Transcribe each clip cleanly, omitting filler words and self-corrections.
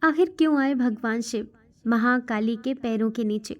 आखिर क्यों आए भगवान शिव महाकाली के पैरों के नीचे?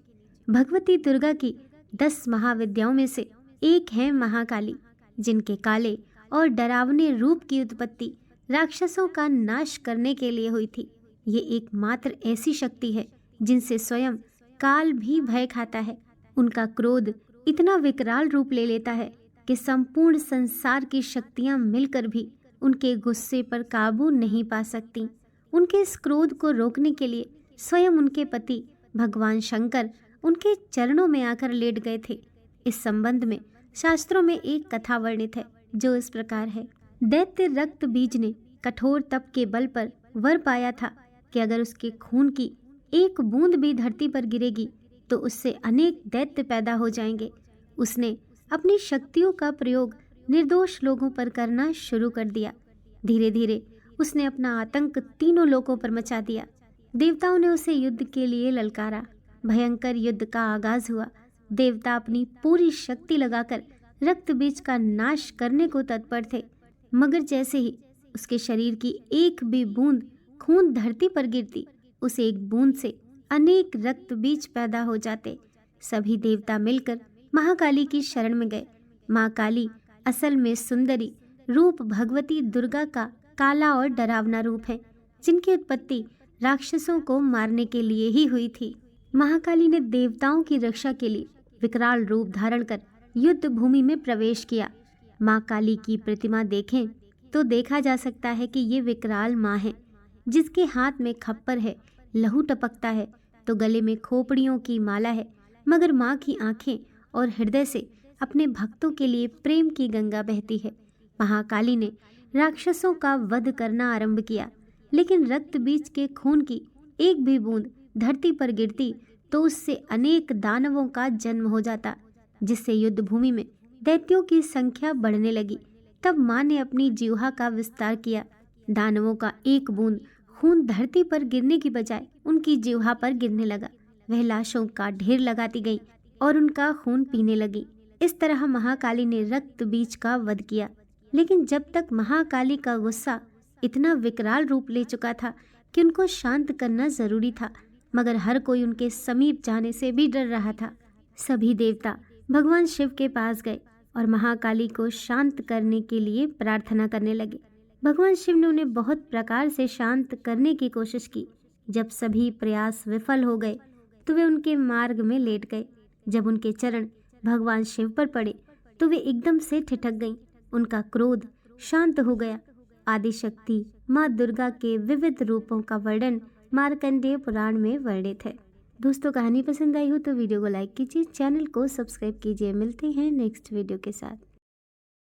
भगवती दुर्गा की 10 महाविद्याओं में से एक है महाकाली, जिनके काले और डरावने रूप की उत्पत्ति राक्षसों का नाश करने के लिए हुई थी। ये एकमात्र ऐसी शक्ति है जिनसे स्वयं काल भी भय खाता है। उनका क्रोध इतना विकराल रूप ले लेता है कि संपूर्ण संसार की शक्तियां मिलकर भी उनके गुस्से पर काबू नहीं पा सकती। उनके इस क्रोध को रोकने के लिए स्वयं उनके पति भगवान शंकर उनके चरणों में आकर लेट गए थे। इस संबंध में शास्त्रों में एक कथा वर्णित है जो इस प्रकार है। दैत्य रक्त बीज ने कठोर तप के बल पर वर पाया था कि अगर उसके खून की एक बूंद भी धरती पर गिरेगी तो उससे अनेक दैत्य पैदा हो जाएंगे। उसने अपनी शक्तियों का प्रयोग निर्दोष लोगों पर करना शुरू कर दिया। धीरे धीरे उसने अपना आतंक तीनों लोकों पर मचा दिया। देवताओं ने उसे युद्ध के लिए ललकारा। भयंकर युद्ध का आगाज हुआ। देवता अपनी पूरी शक्ति लगाकर रक्त बीज का नाश करने को तत्पर थे, मगर जैसे ही उसके शरीर की एक भी बूंद खून धरती पर गिरती, उस एक बूंद से अनेक रक्त बीज पैदा हो जाते। सभी देवता मिलकर महाकाली की शरण में गए। माँ काली असल में सुंदरी रूप भगवती दुर्गा का काला और डरावना रूप है, जिनकी उत्पत्ति राक्षसों को मारने के लिए ही हुई थी। महाकाली ने देवताओं की रक्षा के लिए विकराल रूप धारण कर युद्ध भूमि में प्रवेश किया। माँ काली की प्रतिमा देखें तो देखा जा सकता है कि ये विकराल माँ है, जिसके हाथ में खप्पर है, लहू टपकता है तो गले में खोपड़ियों की माला है, मगर माँ की आंखें और हृदय से अपने भक्तों के लिए प्रेम की गंगा बहती है। महाकाली ने राक्षसों का वध करना आरंभ किया, लेकिन रक्त बीज के खून की एक भी बूंद धरती पर गिरती तो उससे अनेक दानवों का जन्म हो जाता, जिससे युद्ध भूमि में दैत्यों की संख्या बढ़ने लगी। तब माँ ने अपनी जिह्वा का विस्तार किया। दानवों का एक बूंद खून धरती पर गिरने की बजाय उनकी जिह्वा पर गिरने लगा। वह लाशों का ढेर लगाती गई और उनका खून पीने लगी। इस तरह महाकाली ने रक्त बीज का वध किया। लेकिन जब तक महाकाली का गुस्सा इतना विकराल रूप ले चुका था कि उनको शांत करना जरूरी था, मगर हर कोई उनके समीप जाने से भी डर रहा था। सभी देवता भगवान शिव के पास गए और महाकाली को शांत करने के लिए प्रार्थना करने लगे। भगवान शिव ने उन्हें बहुत प्रकार से शांत करने की कोशिश की। जब सभी प्रयास विफल हो गए तो वे उनके मार्ग में लेट गए। जब उनके चरण भगवान शिव पर पड़े तो वे एकदम से ठिठक गईं। उनका क्रोध शांत हो गया। आदिशक्ति माँ दुर्गा के विविध रूपों का वर्णन मार्कंडेय पुराण में वर्णित है। दोस्तों, कहानी पसंद आई हो तो वीडियो को लाइक कीजिए, चैनल को सब्सक्राइब कीजिए। मिलते हैं नेक्स्ट वीडियो के साथ।